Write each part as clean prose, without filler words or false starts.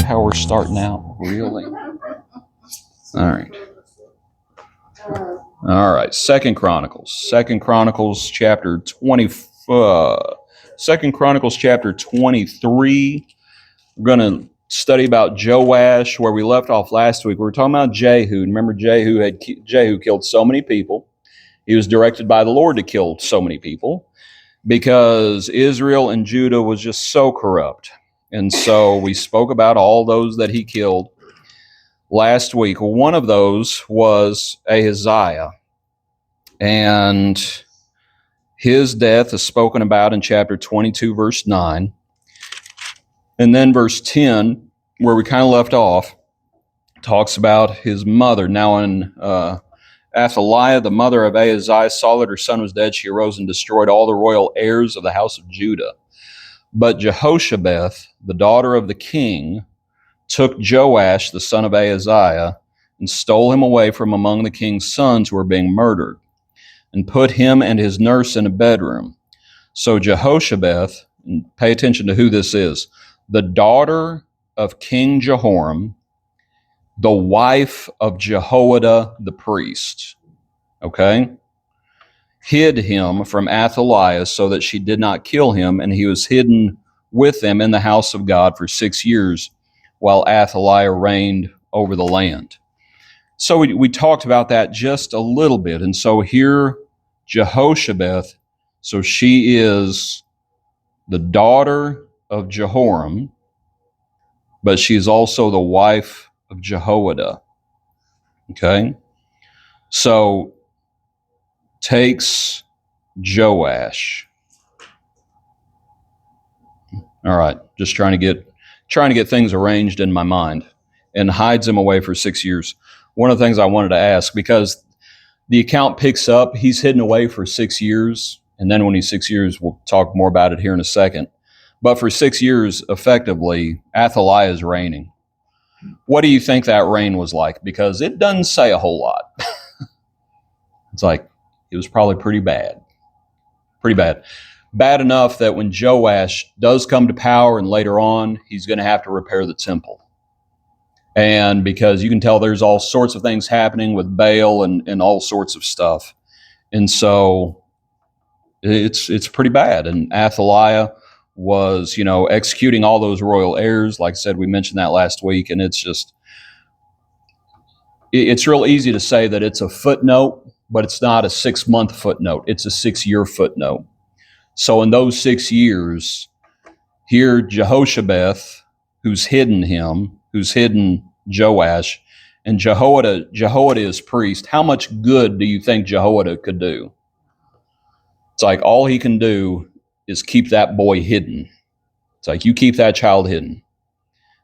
how we're starting out, really. All right. All right. Second Chronicles chapter 20. Second Chronicles chapter 23. We're going to study about Joash, where we left off last week. We were talking about Jehu. Remember, Jehu killed so many people. He was directed by the Lord to kill so many people because Israel and Judah was just so corrupt. And so we spoke about all those that he killed last week. One of those was Ahaziah. And his death is spoken about in chapter 22, verse 9. And then verse 10, where we kind of left off, talks about his mother. Now in Athaliah, the mother of Ahaziah, saw that her son was dead. She arose and destroyed all the royal heirs of the house of Judah. But Jehoshabeth, the daughter of the king, took Joash, the son of Ahaziah, and stole him away from among the king's sons who were being murdered, and put him and his nurse in a bedroom. So Jehoshabeth, and pay attention to who this is, the daughter of King Jehoram, the wife of Jehoiada the priest, okay, hid him from Athaliah so that she did not kill him, and he was hidden with them in the house of God for 6 years while Athaliah reigned over the land. So we talked about that just a little bit. And so here, Jehoshabeth, so she is the daughter of Jehoram, but she's also the wife of Jehoiada. Okay? So takes Joash. All right, just trying to get things arranged in my mind, and hides him away for 6 years. One of the things I wanted to ask, because the account picks up, he's hidden away for 6 years, and then when he's 6 years, we'll talk more about it here in a second. But for 6 years, effectively, Athaliah is reigning. What do you think that reign was like? Because it doesn't say a whole lot. It's like, it was probably pretty bad. Pretty bad. Bad enough that when Joash does come to power and later on, he's going to have to repair the temple. And because you can tell there's all sorts of things happening with Baal and all sorts of stuff. And so it's pretty bad. And Athaliah was, executing all those royal heirs. Like I said, we mentioned that last week. And it's real easy to say that it's a footnote, but it's not a 6-month footnote. It's a 6-year footnote. So in those 6 years, here Jehoshabeth, who's hidden Joash, and Jehoiada is priest. How much good do you think Jehoiada could do? It's like all he can do is keep that boy hidden. It's like you keep that child hidden.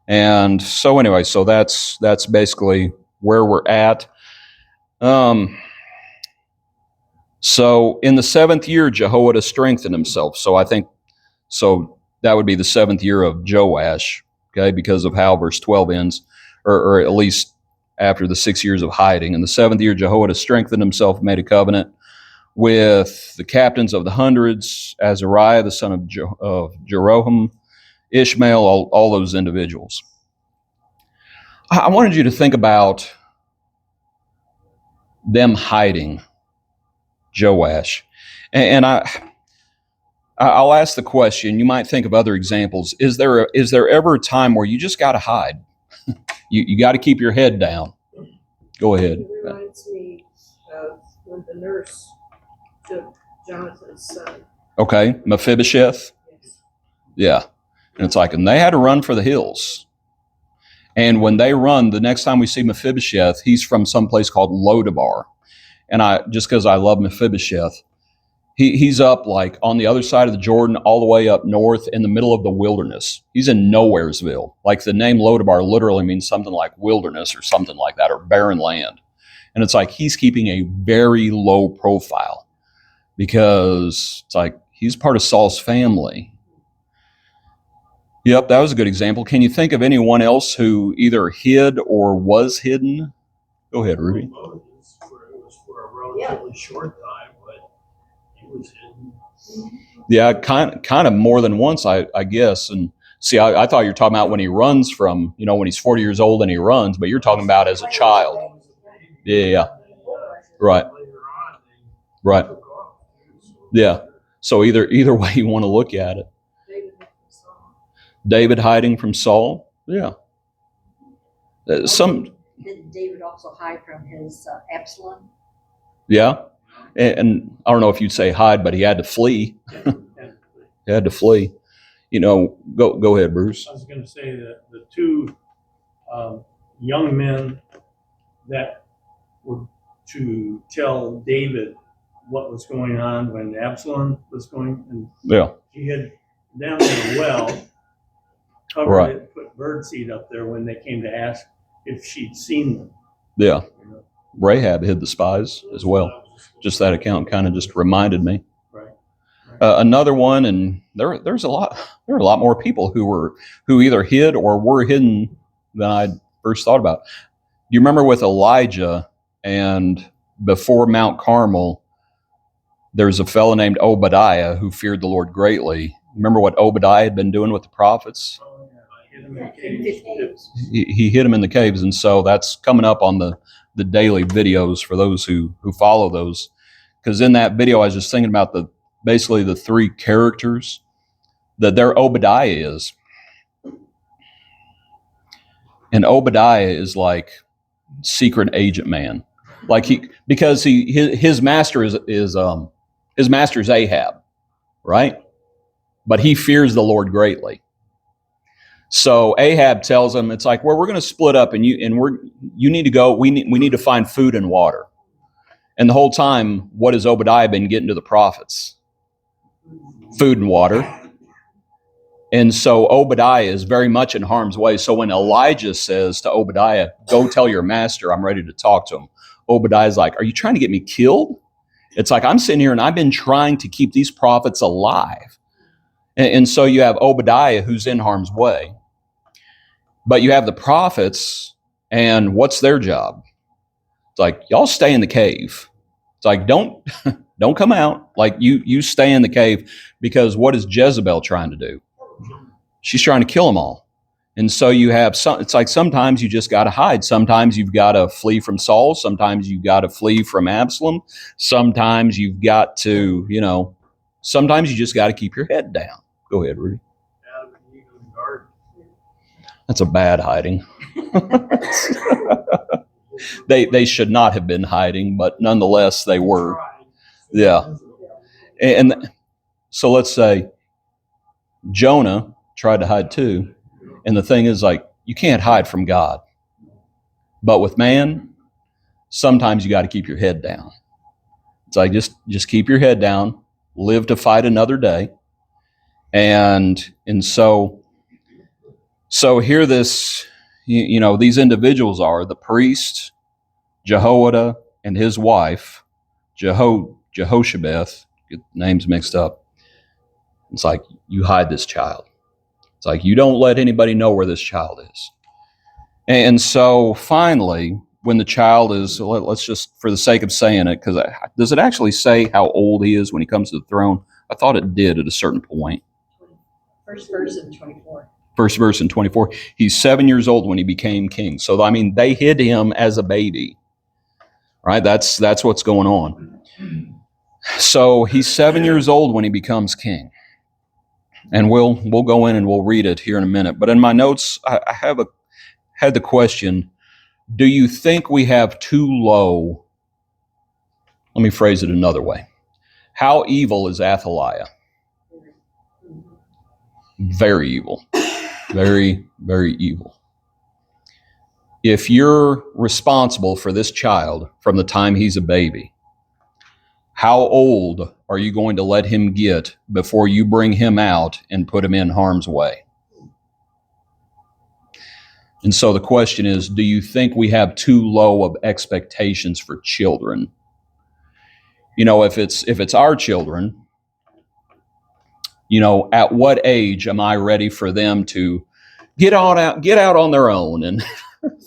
And so anyway, so that's basically where we're at. So in the 7th year, Jehoiada strengthened himself. So I think, that would be the 7th year of Joash, okay, because of how verse 12 ends, or at least after the 6 years of hiding. In the 7th year, Jehoiada strengthened himself, made a covenant with the captains of the hundreds, Azariah, the son of Jeroham, Ishmael, all those individuals. I wanted you to think about them hiding Joash. And I'll ask the question, you might think of other examples. Is there ever a time where you just got to hide? You got to keep your head down. Go ahead. It reminds me of when the nurse took Jonathan's son. Okay, Mephibosheth. Yes. Yeah. And it's like, and they had to run for the hills. And when they run, the next time we see Mephibosheth, he's from some place called Lodabar. And just because I love Mephibosheth, he's up like on the other side of the Jordan, all the way up north in the middle of the wilderness. He's in Nowheresville. Like the name Lodabar literally means something like wilderness or something like that, or barren land. And it's like he's keeping a very low profile because it's like he's part of Saul's family. Yep, that was a good example. Can you think of anyone else who either hid or was hidden? Go ahead, Ruby. Moses, where it was for a relatively short time, but he was hidden. Yeah, kind of more than once, I guess. And See, I thought you were talking about when he runs from, when he's 40 years old and he runs, but you're talking about as a child. Yeah. Right. Later on, they Right. took off, so- Yeah. So either way you want to look at it. David hid from Saul. David hiding from Saul. Yeah. Did David also hide from his Absalom? Yeah. And I don't know if you'd say hide, but he had to flee. He had to flee. Go ahead, Bruce. I was going to say that the two young men that were to tell David what was going on when Absalom was going, and Yeah. he had them in a well, covered Right. it, put birdseed up there when they came to ask if she'd seen them. Yeah. You know? Rahab hid the spies as well. Just that account kind of just reminded me. Right. Another one, and there are a lot more people who either hid or were hidden than I first thought about. Do you remember with Elijah and before Mount Carmel, there's a fellow named Obadiah who feared the Lord greatly. Remember what Obadiah had been doing with the prophets? Oh, yeah. I hid them in caves. He hid them in the caves, and so that's coming up on the daily videos for those who follow those. Because in that video, I was just thinking about basically the three characters that their Obadiah is. And Obadiah is like secret agent man. Like because his master is his master's Ahab, right? But he fears the Lord greatly. So Ahab tells him, it's like, well, we're going to split up, and you need to go. We need to find food and water. And the whole time, what has Obadiah been getting to the prophets? Food and water. And so Obadiah is very much in harm's way. So when Elijah says to Obadiah, go tell your master I'm ready to talk to him, Obadiah's like, are you trying to get me killed? It's like, I'm sitting here and I've been trying to keep these prophets alive. And so you have Obadiah who's in harm's way. But you have the prophets, and what's their job? It's like, y'all stay in the cave. It's like, don't come out. Like you stay in the cave, because what is Jezebel trying to do? She's trying to kill them all. And so you have it's like sometimes you just got to hide. Sometimes you've got to flee from Saul. Sometimes you've got to flee from Absalom. Sometimes you've got to, sometimes you just got to keep your head down. Go ahead, Rudy. Adam and Eve in the garden. That's a bad hiding. They should not have been hiding, but nonetheless they were. Tried. Yeah. And so let's say Jonah tried to hide too. And the thing is, like, you can't hide from God. But with man, sometimes you got to keep your head down. It's like, just keep your head down, live to fight another day. And so here these individuals are the priest, Jehoiada, and his wife, Jehoshabeth, get names mixed up. It's like, you hide this child. It's like, you don't let anybody know where this child is. And so finally, when the child is, let's just, for the sake of saying it, because does it actually say how old he is when he comes to the throne? I thought it did at a certain point. First verse in 24. First verse in 24. He's 7 years old when he became king. So, I mean, they hid him as a baby, right? That's what's going on. So he's 7 years old when he becomes king. And we'll go in and we'll read it here in a minute. But in my notes, I had the question, do you think we have too low? Let me phrase it another way. How evil is Athaliah? Very evil. Very, very evil. If you're responsible for this child from the time he's a baby, how old are you going to let him get before you bring him out and put him in harm's way? And so the question is, do you think we have too low of expectations for children? If it's our children, at what age am I ready for them to get out on their own and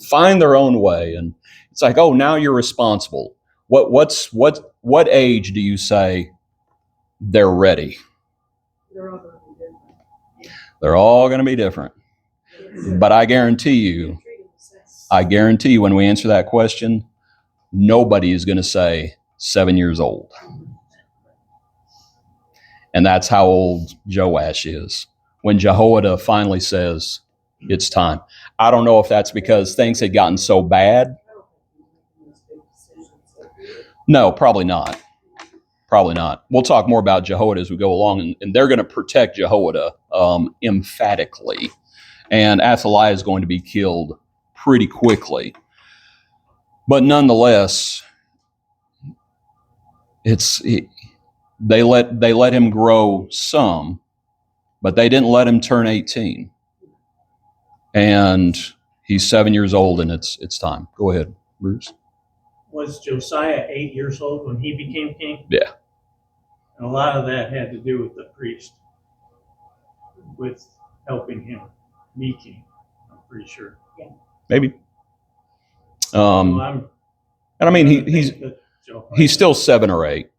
find their own way? And it's like, oh, now you're responsible. What age do you say they're ready? They're all going to be different. They're all going to be different. But I guarantee you, when we answer that question, nobody is going to say 7 years old. And that's how old Joash is. When Jehoiada finally says, it's time. I don't know if that's because things had gotten so bad. No, probably not. Probably not. We'll talk more about Jehoiada as we go along, and they're going to protect Jehoiada emphatically. And Athaliah is going to be killed pretty quickly. But nonetheless, they let him grow some, but they didn't let him turn 18. And he's 7 years old, and it's time. Go ahead, Bruce. Was Josiah 8 years old when he became king? Yeah. And a lot of that had to do with the priest, with helping him be king, I'm pretty sure. Maybe. So And I mean, he's still 7 or 8.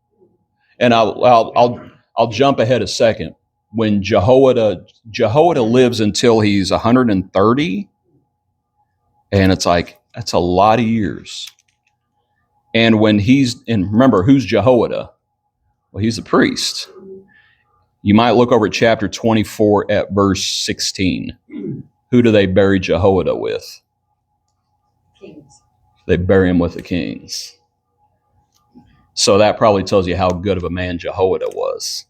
And I'll jump ahead a second. When Jehoiada lives until he's 130, and it's like, that's a lot of years. And remember, who's Jehoiada? Well, he's a priest. You might look over at chapter 24 at verse 16. Who do they bury Jehoiada with? Kings. They bury him with the kings. So that probably tells you how good of a man Jehoiada was.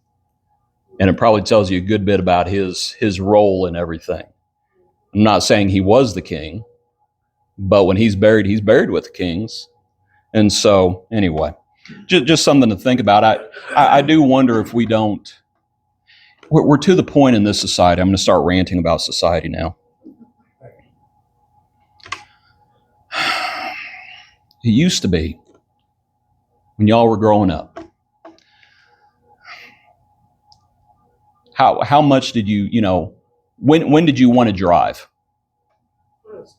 And it probably tells you a good bit about his role in everything. I'm not saying he was the king, but when he's buried with the kings. And so, anyway, just something to think about. I do wonder if we don't. We're to the point in this society. I'm going to start ranting about society now. It used to be, when y'all were growing up, how much did when did you want to drive? When I was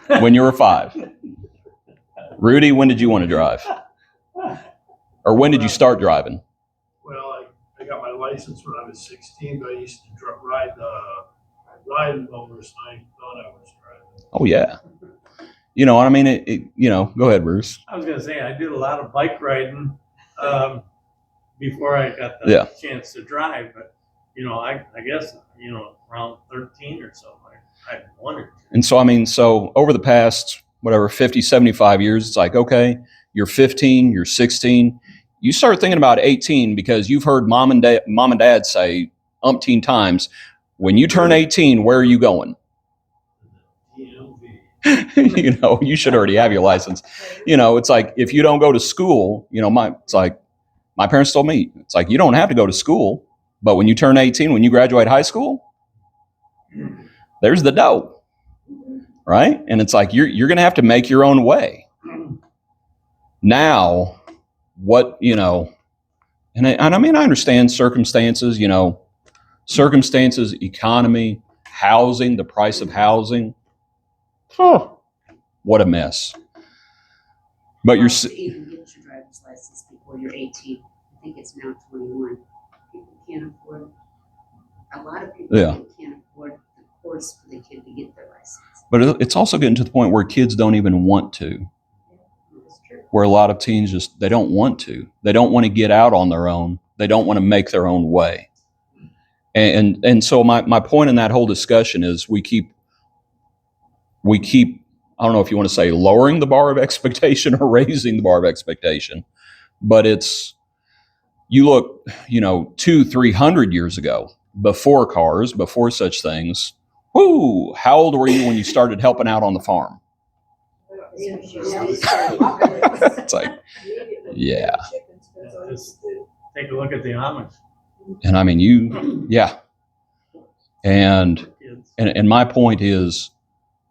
5. When you were 5. Rudy, when did you want to drive? Or when did you start driving? Well, I got my license when I was 16, but I used to ride mowers, and I thought I was driving. Oh, yeah. You know what I mean? Go ahead, Bruce. I was going to say, I did a lot of bike riding before I got the chance to drive. But, I guess, around 13 or so, I wanted to. And so over the past, 50, 75 years, it's like, okay, you're 15, you're 16. You start thinking about 18 because you've heard mom and dad say umpteen times, when you turn 18, where are you going? You should already have your license. It's like, if you don't go to school, it's like my parents told me, it's like, you don't have to go to school, but when you turn 18, when you graduate high school, there's the dough. Right? And it's like, you're going to have to make your own way. Now, and I mean, I understand circumstances, economy, housing, the price of housing. Oh, what a mess. But You even get your driver's license before you're 18. I think it's now 21. People can't afford, a lot of people can't afford the course for the kid to get their license. But it's also getting to the point where kids don't even want to. That's true. Where a lot of teens they don't want to. They don't want to get out on their own. They don't want to make their own way. And so my point in that whole discussion is we keep, I don't know if you want to say lowering the bar of expectation or raising the bar of expectation, but you look, 200-300 years ago, before cars, before such things. Whoo! How old were you when you started helping out on the farm? It's like, yeah. Just take a look at the Amish. And I mean, And my point is,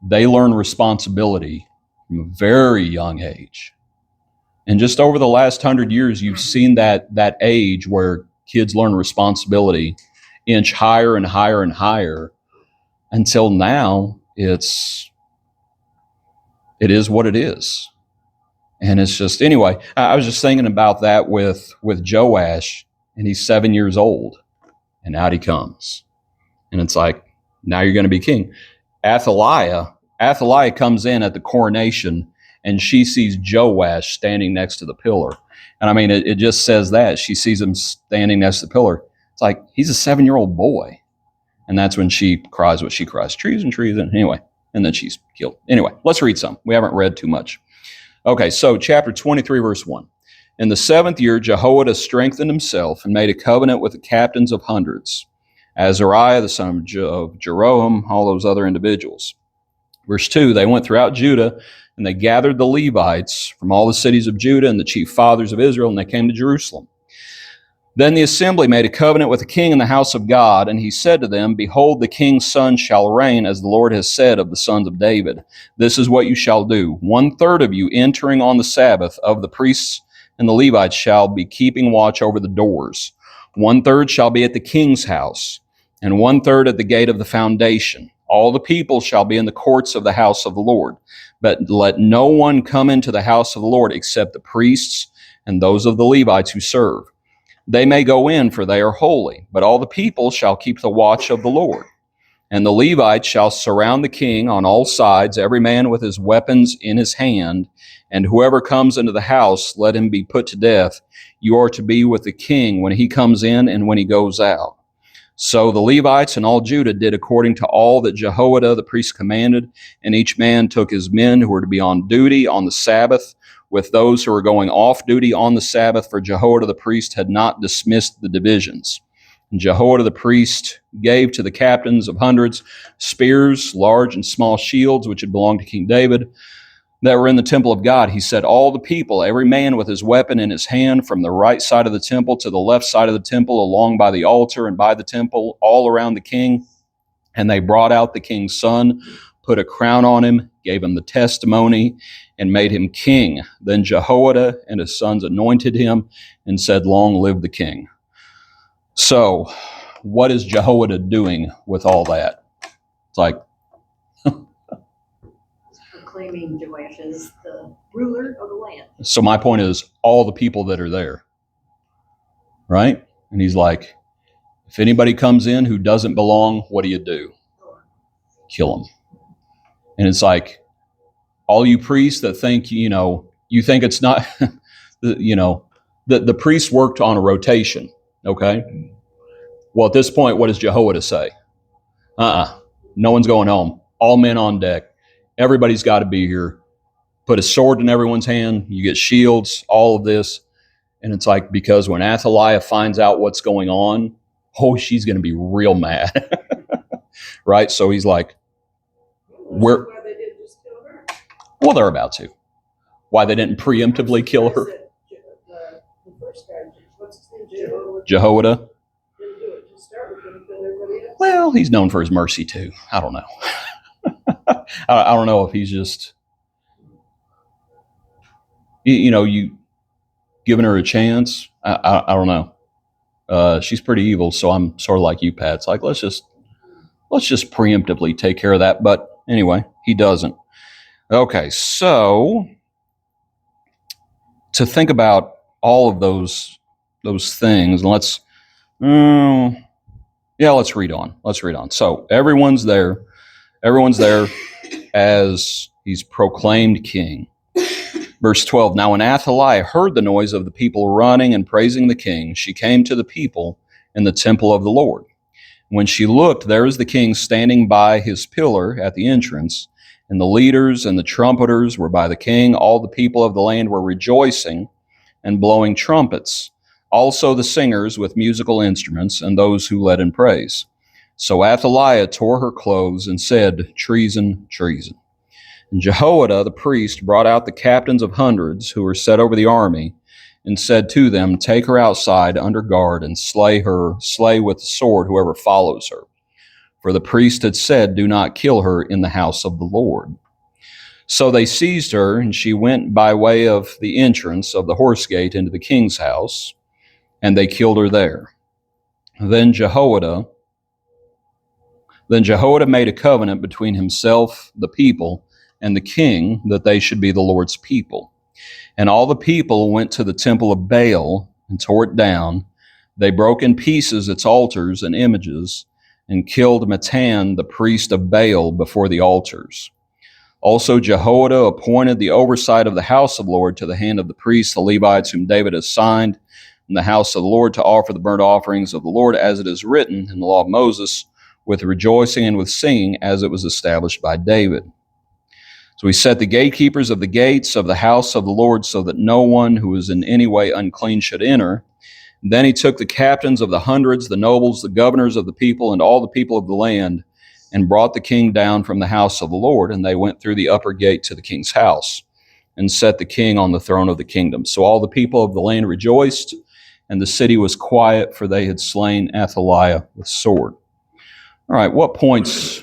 they learn responsibility from a very young age. And just over the last 100 years, you've seen that age where kids learn responsibility inch higher and higher and higher. Until now, it is what it is. And it's just, anyway, I was just thinking about that with Joash, and he's 7 years old. And out he comes. And it's like, now you're going to be king. Athaliah comes in at the coronation, and she sees Joash standing next to the pillar. And I mean, it just says that. She sees him standing next to the pillar. It's like, he's a 7-year-old boy. And that's when she cries what she cries. Treason, treason. Anyway, and then she's killed. Anyway, let's read some. We haven't read too much. Okay, so chapter 23, verse 1. In the 7th year, Jehoiada strengthened himself and made a covenant with the captains of hundreds, Azariah, the son of Jeroham, all those other individuals. Verse 2, they went throughout Judah, and they gathered the Levites from all the cities of Judah and the chief fathers of Israel, and they came to Jerusalem. Then the assembly made a covenant with the king in the house of God, and he said to them, Behold, the king's son shall reign, as the Lord has said of the sons of David. This is what you shall do. 1/3 of you entering on the Sabbath of the priests and the Levites shall be keeping watch over the doors. 1/3 shall be at the king's house, and 1/3 at the gate of the foundation. All the people shall be in the courts of the house of the Lord. But let no one come into the house of the Lord except the priests and those of the Levites who serve. They may go in, for they are holy, but all the people shall keep the watch of the Lord. And the Levites shall surround the king on all sides, every man with his weapons in his hand, and whoever comes into the house, let him be put to death. You are to be with the king when he comes in and when he goes out. So the Levites and all Judah did according to all that Jehoiada the priest commanded, and each man took his men who were to be on duty on the Sabbath, with those who were going off duty on the Sabbath, for Jehoiada the priest had not dismissed the divisions. And Jehoiada the priest gave to the captains of hundreds spears, large and small shields, which had belonged to King David, that were in the temple of God. He said, all the people, every man with his weapon in his hand, from the right side of the temple to the left side of the temple, along by the altar and by the temple, all around the king. And they brought out the king's son, put a crown on him, gave him the testimony, and made him king. Then Jehoiada and his sons anointed him and said, long live the king. So, what is Jehoiada doing with all that? It's like, Proclaiming Joash as the ruler of the land. so my point is, all the people that are there, right? And he's like, if anybody comes in who doesn't belong, what do? Kill them. And it's like, all you priests that think, you think it's not, the priests worked on a rotation, okay? Well, at this point, what does Jehoiada say? No one's going home. All men on deck. Everybody's got to be here. Put a sword in everyone's hand. You get shields, all of this. And it's like, because when Athaliah finds out what's going on, she's going to be real mad. Right? So he's like, Why they didn't just kill her? well, they're about to. Why they didn't preemptively kill her? The first guy, what's his name? Jehoiada? Didn't do it to start with, didn't kill everybody else. Well, he's known for his mercy too. I don't know. I don't know if he's just, you giving her a chance. I don't know. She's pretty evil, so I'm sort of like you, Pat. It's like, let's just preemptively take care of that. But anyway, he doesn't. Okay, so to think about all of those things, and let's read on. So everyone's there as he's proclaimed king. Verse 12, now when Athaliah heard the noise of the people running and praising the king, she came to the people in the temple of the Lord. When she looked, there was the king standing by his pillar at the entrance, and the leaders and the trumpeters were by the king. All the people of the land were rejoicing and blowing trumpets, also the singers with musical instruments and those who led in praise. So Athaliah tore her clothes and said, treason, treason. And Jehoiada the priest brought out the captains of hundreds who were set over the army, and said to them, take her outside under guard and slay with the sword whoever follows her. For the priest had said, do not kill her in the house of the Lord. So they seized her, and she went by way of the entrance of the horse gate into the king's house, and they killed her there. Then Jehoiada made a covenant between himself, the people, and the king, that they should be the Lord's people. And all the people went to the temple of Baal and tore it down. They broke in pieces its altars and images and killed Matan, the priest of Baal, before the altars. Also Jehoiada appointed the oversight of the house of the Lord to the hand of the priests, the Levites, whom David assigned in the house of the Lord to offer the burnt offerings of the Lord, as it is written in the law of Moses, with rejoicing and with singing, as it was established by David. So he set the gatekeepers of the gates of the house of the Lord, so that no one who was in any way unclean should enter. And then he took the captains of the hundreds, the nobles, the governors of the people, and all the people of the land, and brought the king down from the house of the Lord, and they went through the upper gate to the king's house, and set the king on the throne of the kingdom. So all the people of the land rejoiced, and the city was quiet, for they had slain Athaliah with sword. All right, what points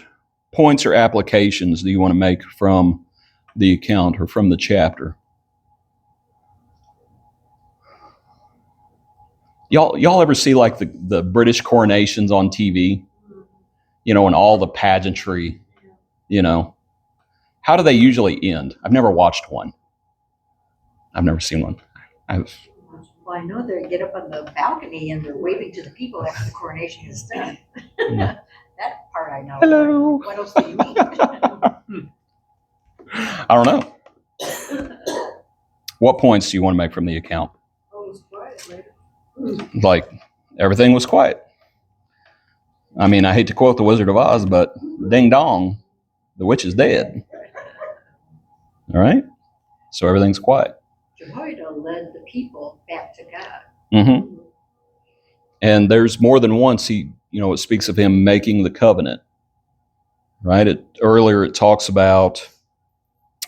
or applications do you want to make from the account or from the chapter? Y'all ever see like the British coronations on TV? You know, and all the pageantry, you know. How do they usually end? I've never watched one. I've never seen one. Well, I know they get up on the balcony and they're waving to the people after the coronation is done. Yeah. That part I know. Hello. What else do you mean? I don't know. What points do you want to make from the account? Oh, it was quiet later. Like, everything was quiet. I mean, I hate to quote the Wizard of Oz, but ding dong, the witch is dead. All right? So everything's quiet. Jehoiada led the people back to God. Mm-hmm. And there's more than once it speaks of him making the covenant. Right? Earlier it talks about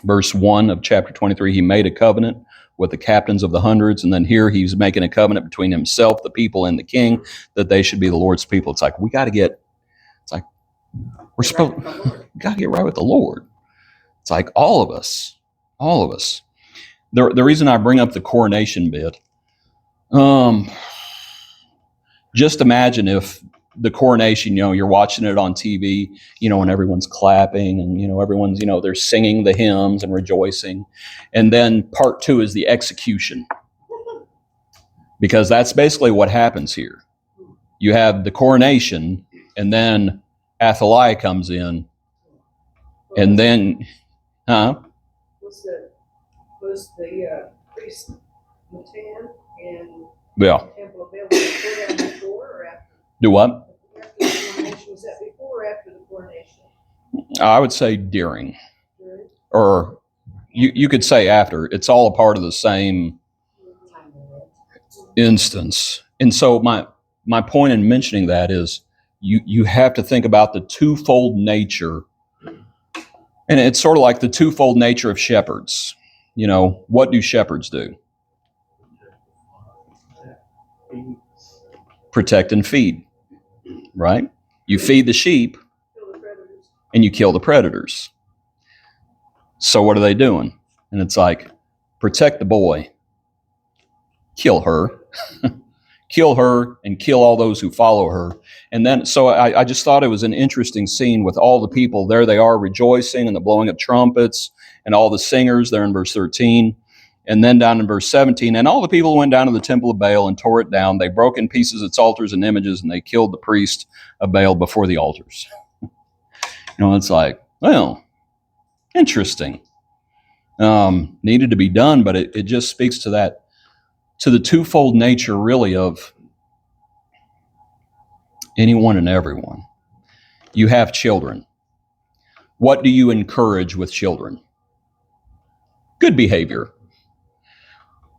verse 1 of chapter 23, he made a covenant with the captains of the hundreds, and then here he's making a covenant between himself, the people, and the king, that they should be the Lord's people. It's like, we got to get right with the Lord. It's like all of us. The reason I bring up the coronation bit, just imagine if the coronation, you're watching it on TV, and everyone's clapping and, everyone's, they're singing the hymns and rejoicing. And then part 2 is the execution. Because that's basically what happens here. You have the coronation, and then Athaliah comes in, and then, Was the priest Matan and yeah, Temple of Baal before or after? do what? After the coronation, was that before or after the coronation? I would say during, Right? or you could say after. It's all a part of the same instance. And so my point in mentioning that is you have to think about the twofold nature. And it's sort of like the twofold nature of shepherds. What do shepherds do? Protect and feed, right? You feed the sheep Kill the predators. and you kill the predators. So what are they doing? And it's like, protect the boy, kill her, kill her, and kill all those who follow her. And then, so I just thought it was an interesting scene with all the people. There they are rejoicing and the blowing of trumpets and all the singers there in verse 13. And then down in verse 17, and all the people went down to the temple of Baal and tore it down. They broke in pieces its altars and images, and they killed the priest of Baal before the altars. It's like, well, interesting. Needed to be done, but it just speaks to the twofold nature, really, of anyone and everyone. You have children. What do you encourage with children? Good behavior.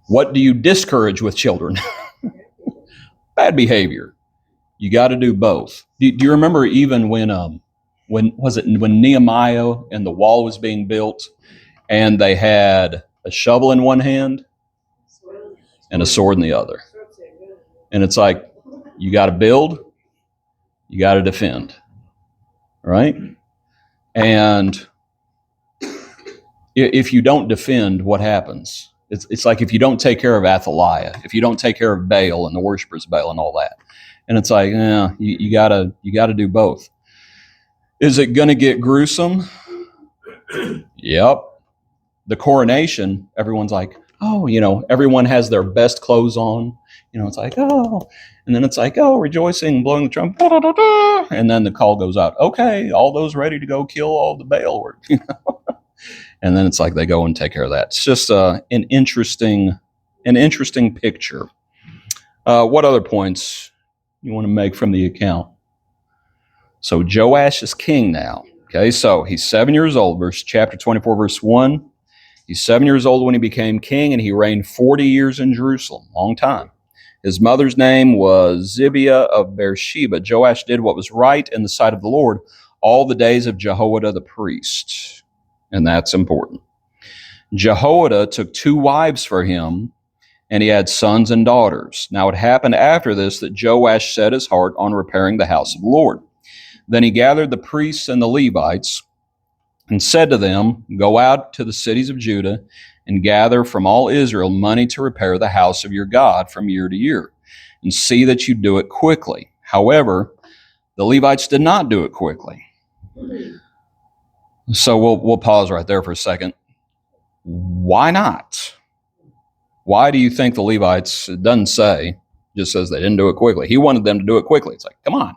What do you discourage with children? Bad behavior. You got to do both. Do you remember even when Nehemiah and the wall was being built, and they had a shovel in one hand and a sword in the other? And it's like, you got to build, you got to defend, right? And if you don't defend, what happens? It's like if you don't take care of Athaliah, if you don't take care of Baal and the worshipers of Baal and all that. And it's like, you gotta do both. Is it gonna get gruesome? Yep. The coronation, everyone's like, oh, everyone has their best clothes on. It's like, oh, and then it's like, oh, rejoicing, blowing the trumpet, da, da, da, da. And then the call goes out. Okay, all those ready to go kill all the Baal work. And then it's like they go and take care of that. It's just an interesting picture. What other points you want to make from the account? So Joash is king now. Okay, so he's 7 years old. Chapter 24, verse 1. He's 7 years old when he became king, and he reigned 40 years in Jerusalem. Long time. His mother's name was Zibiah of Beersheba. Joash did what was right in the sight of the Lord all the days of Jehoiada the priest. And that's important. Jehoiada took 2 wives for him, and he had sons and daughters. Now it happened after this that Joash set his heart on repairing the house of the Lord. Then he gathered the priests and the Levites and said to them, go out to the cities of Judah and gather from all Israel money to repair the house of your God from year to year, and see that you do it quickly. However, the Levites did not do it quickly. So we'll pause right there for a second. Why not? Why do you think the Levites, it doesn't say, just says they didn't do it quickly. He wanted them to do it quickly. It's like, come on.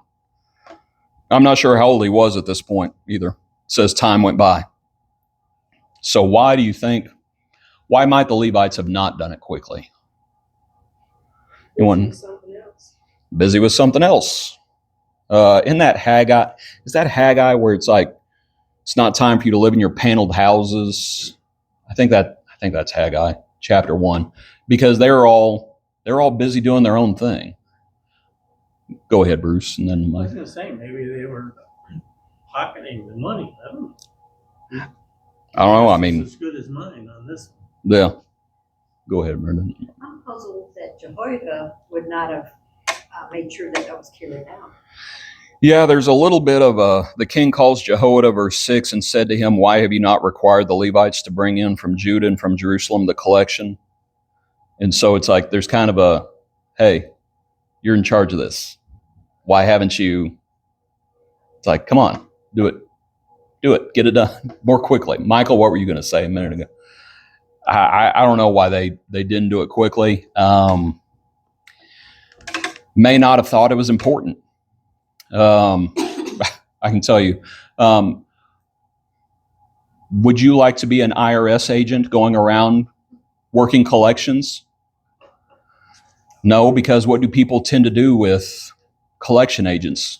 I'm not sure how old he was at this point either. It says time went by. So why might the Levites have not done it quickly? Busy with something else. Busy with something else. In that Haggai, is that Haggai where it's like, it's not time for you to live in your paneled houses? I think that's Haggai, chapter 1, because they're all busy doing their own thing. Go ahead, Bruce, and then I Mike. was gonna say, maybe they were pocketing the money. I don't know. I don't know. I It's mean, as good as mine on this. yeah. Go ahead, Brendan. I'm puzzled that Jehoiada would not have made sure that was carried out. Yeah, there's a little bit of the king calls Jehoiada, verse 6, and said to him, why have you not required the Levites to bring in from Judah and from Jerusalem the collection? And so it's like there's kind of a, hey, you're in charge of this. Why haven't you? It's like, come on, do it, get it done more quickly. Michael, what were you going to say a minute ago? I don't know why they didn't do it quickly. May not have thought it was important. I can tell you. Would you like to be an IRS agent going around working collections? No, because what do people tend to do with collection agents?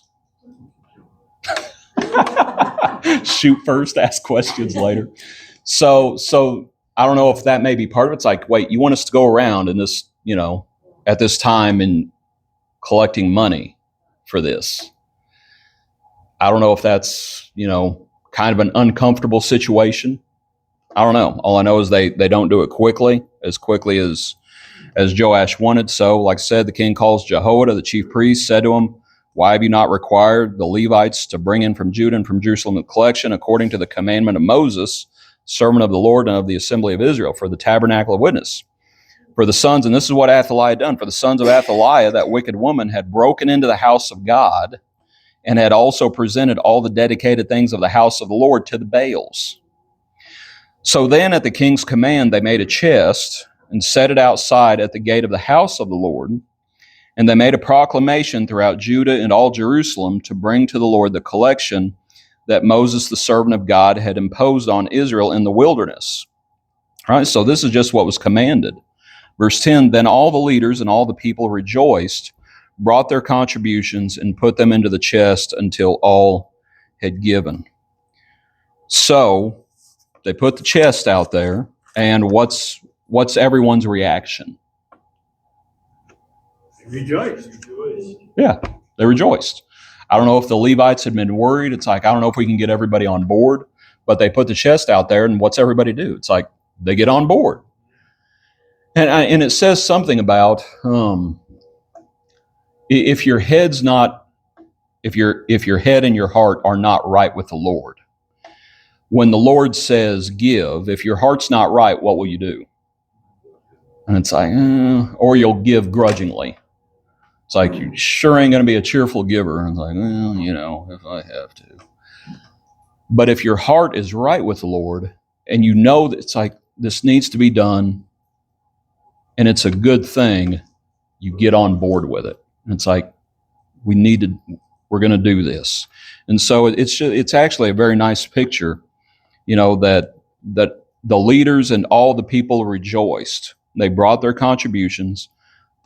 Shoot first, ask questions later. So I don't know if that may be part of it. It's like, wait, you want us to go around in this, at this time and collecting money for this? I don't know if that's, kind of an uncomfortable situation. I don't know. All I know is they don't do it quickly as Joash wanted. So, like I said, the king calls Jehoiada, the chief priest, said to him, why have you not required the Levites to bring in from Judah and from Jerusalem the collection according to the commandment of Moses, servant of the Lord and of the assembly of Israel, for the tabernacle of witness? For the sons, and this is what Athaliah had done, for the sons of Athaliah, that wicked woman, had broken into the house of God and had also presented all the dedicated things of the house of the Lord to the Baals. So then at the king's command, they made a chest and set it outside at the gate of the house of the Lord. And they made a proclamation throughout Judah and all Jerusalem to bring to the Lord the collection that Moses, the servant of God, had imposed on Israel in the wilderness. All right, so this is just what was commanded. Verse 10, then all the leaders and all the people rejoiced, brought their contributions, and put them into the chest until all had given. So they put the chest out there, and what's everyone's reaction? Rejoice. Yeah, they rejoiced. I don't know if the Levites had been worried. It's like, I don't know if we can get everybody on board, but they put the chest out there, and what's everybody do? It's like they get on board. And it says something about if your head and your heart are not right with the Lord. When the Lord says give, if your heart's not right, what will you do? And it's like, or you'll give grudgingly. It's like, you sure ain't going to be a cheerful giver. And it's like, well, if I have to. But if your heart is right with the Lord, and you know that it's like, this needs to be done, and it's a good thing, you get on board with it. And it's like, we're going to do this. And so it's actually a very nice picture, that the leaders and all the people rejoiced. They brought their contributions,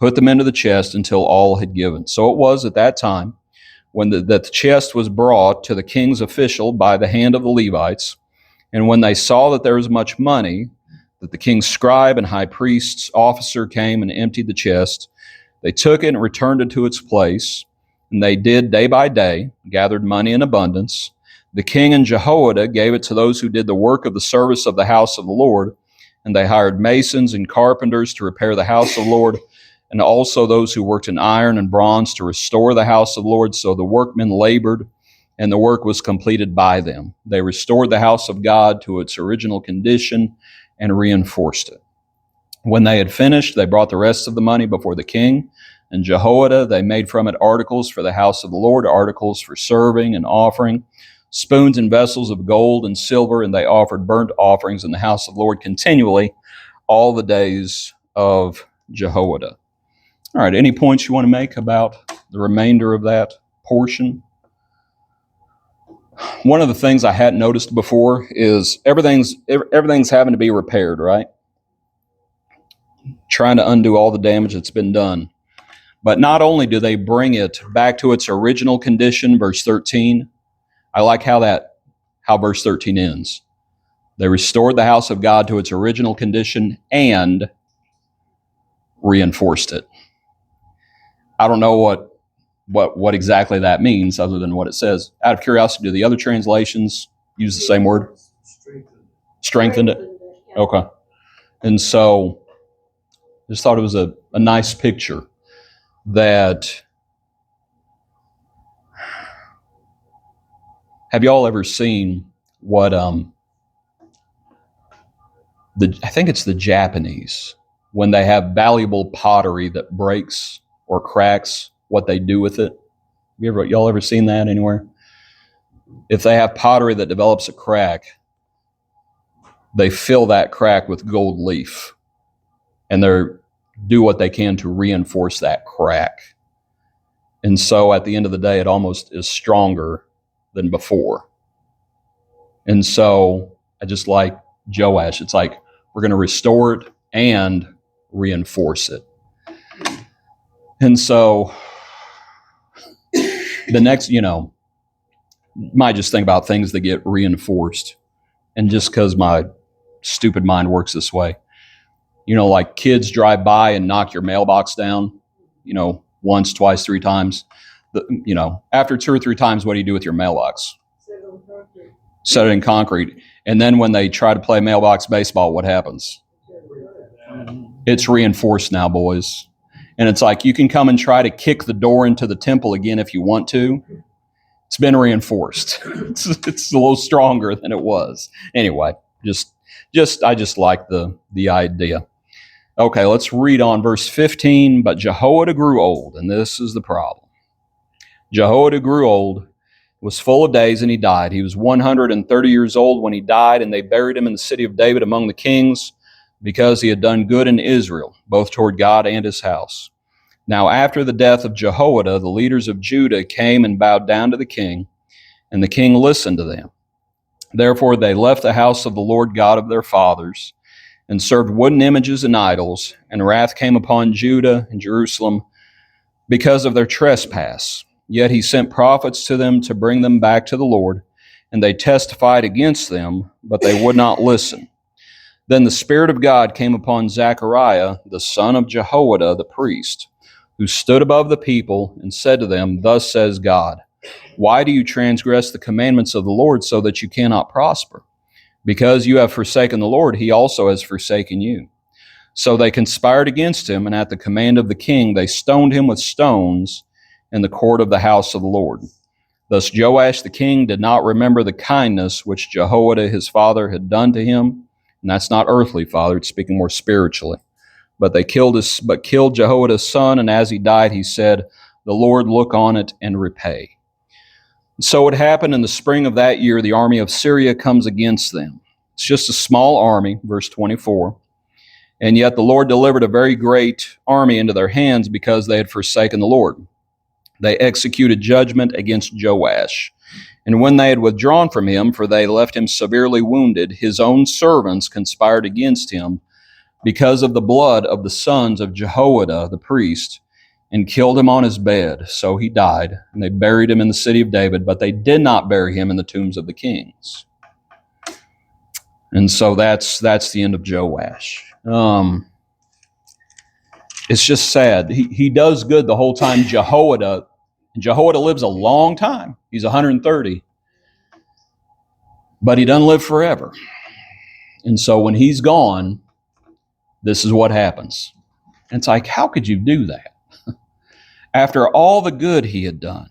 put them into the chest until all had given. So it was at that time when the chest was brought to the king's official by the hand of the Levites. And when they saw that there was much money, that the king's scribe and high priest's officer came and emptied the chest, they took it and returned it to its place. And they did day by day, gathered money in abundance. The king and Jehoiada gave it to those who did the work of the service of the house of the Lord. And they hired masons and carpenters to repair the house of the Lord, and also those who worked in iron and bronze to restore the house of the Lord. So the workmen labored, and the work was completed by them. They restored the house of God to its original condition and reinforced it. When they had finished, they brought the rest of the money before the king and Jehoiada. They made from it articles for the house of the Lord, articles for serving and offering, spoons and vessels of gold and silver, and they offered burnt offerings in the house of the Lord continually all the days of Jehoiada. All right, any points you want to make about the remainder of that portion? One of the things I hadn't noticed before is everything's having to be repaired, right? Trying to undo all the damage that's been done. But not only do they bring it back to its original condition, verse 13, I like how verse 13 ends. They restored the house of God to its original condition and reinforced it. I don't know what exactly that means other than what it says. Out of curiosity, do the other translations use the same word? Strengthened it? Yeah. Okay. And so I just thought it was a nice picture that, have y'all ever seen what I think it's the Japanese, when they have valuable pottery that breaks or cracks, what they do with it? Y'all ever seen that anywhere? If they have pottery that develops a crack, they fill that crack with gold leaf, and they do what they can to reinforce that crack. And so at the end of the day, it almost is stronger than before. And so I just like Joash. It's like, we're going to restore it and reinforce it. And so the next, might just think about things that get reinforced. And just because my stupid mind works this way, like kids drive by and knock your mailbox down, once, twice, three times. After 2 or 3 times, what do you do with your mailbox? Set it in concrete. And then when they try to play mailbox baseball, what happens? It's reinforced now, boys. And it's like, you can come and try to kick the door into the temple again if you want to. It's been reinforced. It's a little stronger than it was. Anyway, I just like the idea. Okay, let's read on verse 15. But Jehoiada grew old, and this is the problem. Jehoiada grew old, was full of days, and he died. He was 130 years old when he died, and they buried him in the city of David among the kings, because he had done good in Israel, both toward God and his house. Now after the death of Jehoiada, the leaders of Judah came and bowed down to the king, and the king listened to them. Therefore they left the house of the Lord God of their fathers, and served wooden images and idols, and wrath came upon Judah and Jerusalem because of their trespass. Yet he sent prophets to them to bring them back to the Lord, and they testified against them, but they would not listen. Then the Spirit of God came upon Zechariah, the son of Jehoiada, the priest, who stood above the people and said to them, Thus says God, why do you transgress the commandments of the Lord so that you cannot prosper? Because you have forsaken the Lord, he also has forsaken you. So they conspired against him, and at the command of the king, they stoned him with stones in the court of the house of the Lord. Thus Joash the king did not remember the kindness which Jehoiada his father had done to him. And that's not earthly, Father, it's speaking more spiritually. But killed Jehoiada's son, and as he died, he said, The Lord look on it and repay. So it happened in the spring of that year, the army of Syria comes against them. It's just a small army, verse 24. And yet the Lord delivered a very great army into their hands because they had forsaken the Lord. They executed judgment against Joash. And when they had withdrawn from him, for they left him severely wounded, his own servants conspired against him because of the blood of the sons of Jehoiada the priest, and killed him on his bed. So he died, and they buried him in the city of David, but they did not bury him in the tombs of the kings. And so that's the end of Joash. It's just sad. He does good the whole time. Jehoiada lives a long time. He's 130. But he doesn't live forever. And so when he's gone, this is what happens. And it's like, how could you do that? After all the good he had done,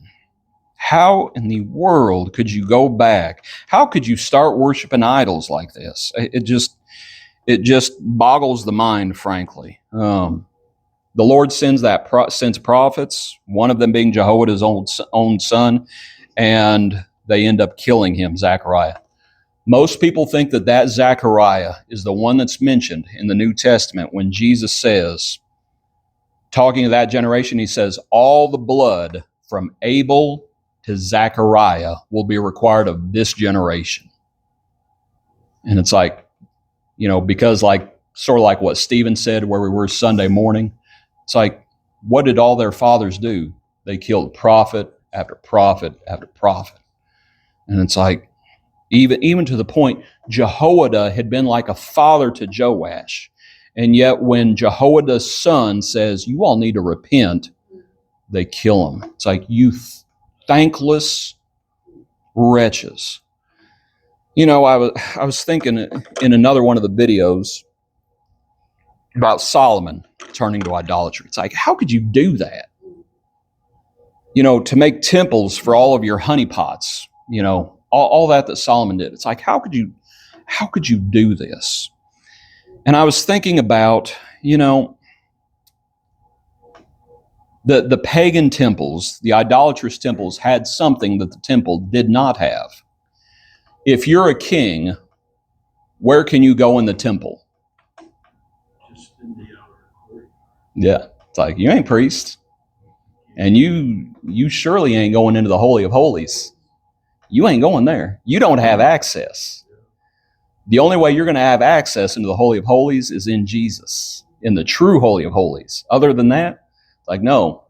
how in the world could you go back? How could you start worshiping idols like this? It just boggles the mind, frankly. The Lord sends prophets, one of them being Jehoiada's own son, and they end up killing him, Zechariah. Most people think that Zechariah is the one that's mentioned in the New Testament when Jesus says, talking to that generation, he says, all the blood from Abel to Zechariah will be required of this generation. And it's like, because sort of like what Stephen said where we were Sunday morning, it's like, what did all their fathers do? They killed prophet after prophet after prophet. And it's like, even to the point, Jehoiada had been like a father to Joash. And yet when Jehoiada's son says, you all need to repent, they kill him. It's like, you thankless wretches. I was thinking in another one of the videos about Solomon turning to idolatry. It's like, how could you do that? To make temples for all of your honeypots, all that Solomon did. It's like, how could you do this? And I was thinking about, the pagan temples, the idolatrous temples had something that the temple did not have. If you're a king, where can you go in the temple? Just in the outer court. Yeah. It's like, you ain't priest. And you surely ain't going into the Holy of Holies. You ain't going there. You don't have access. The only way you're going to have access into the Holy of Holies is in Jesus, in the true Holy of Holies. Other than that, it's like, no,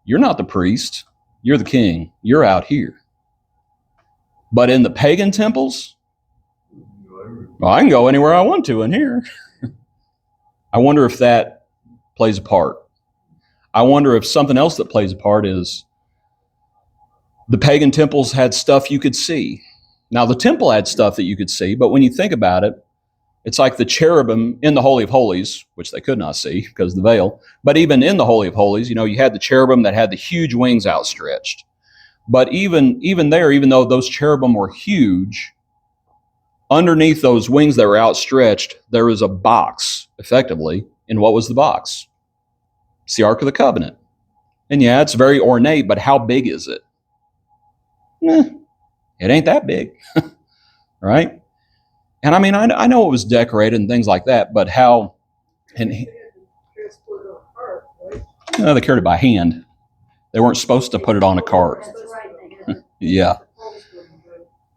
you're not the priest. You're the king. You're out here. But in the pagan temples, well, I can go anywhere I want to in here. I wonder if that plays a part. I wonder if something else that plays a part is the pagan temples had stuff you could see. Now, the temple had stuff that you could see, but when you think about it, it's like the cherubim in the Holy of Holies, which they could not see because of the veil. But even in the Holy of Holies, you had the cherubim that had the huge wings outstretched. But even there, even though those cherubim were huge, underneath those wings that were outstretched, there was a box, effectively. And what was the box? It's the Ark of the Covenant. And yeah, it's very ornate, but how big is it? It ain't that big, right? And I mean, I know it was decorated and things like that, but how? And Transport on a cart, right? they carried it by hand. They weren't supposed to put it on a cart. That's right. Yeah.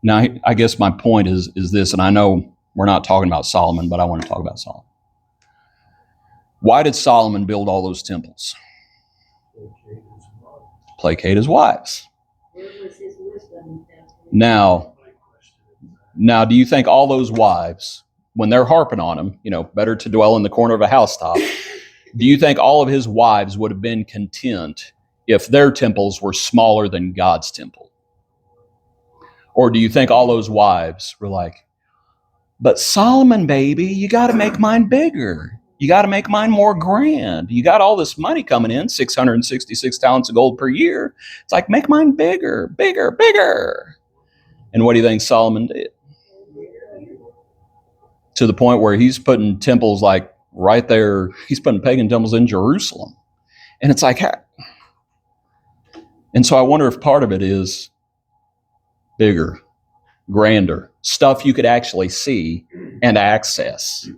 Now, I guess my point is this, and I know we're not talking about Solomon, but I want to talk about Solomon. Why did Solomon build all those temples? Placate his wives. Where was his wisdom? Now, do you think all those wives, when they're harping on him, better to dwell in the corner of a housetop, do you think all of his wives would have been content if their temples were smaller than God's temple? Or do you think all those wives were like, but Solomon, baby, you got to make mine bigger. You got to make mine more grand. You got all this money coming in, 666 talents of gold per year. It's like, make mine bigger, bigger, bigger. And what do you think Solomon did? To the point where he's putting temples like right there. He's putting pagan temples in Jerusalem. And it's like, and so I wonder if part of it is bigger, grander, stuff you could actually see and access.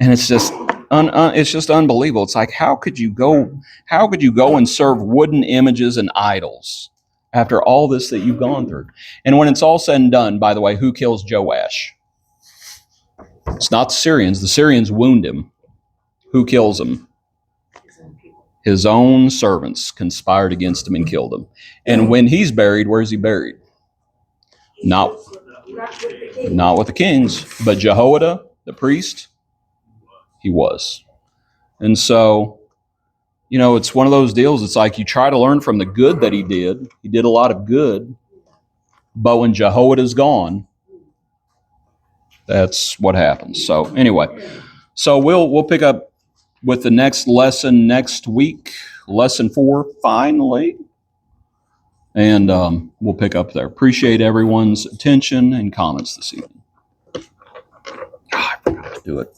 And it's just it's just unbelievable. It's like, how could you go and serve wooden images and idols after all this that you've gone through? And when it's all said and done, by the way, who kills Joash? It's not the Syrians. The Syrians wound him. Who kills him? His own servants conspired against him and killed him. And when he's buried, where's he buried? Not with the kings, but Jehoiada, the priest, he was. And so, it's one of those deals. It's like you try to learn from the good that he did. He did a lot of good. But when Jehoiada's gone, that's what happens. So anyway, we'll pick up with the next lesson next week, lesson 4, finally. And we'll pick up there. Appreciate everyone's attention and comments this evening. I forgot to do it.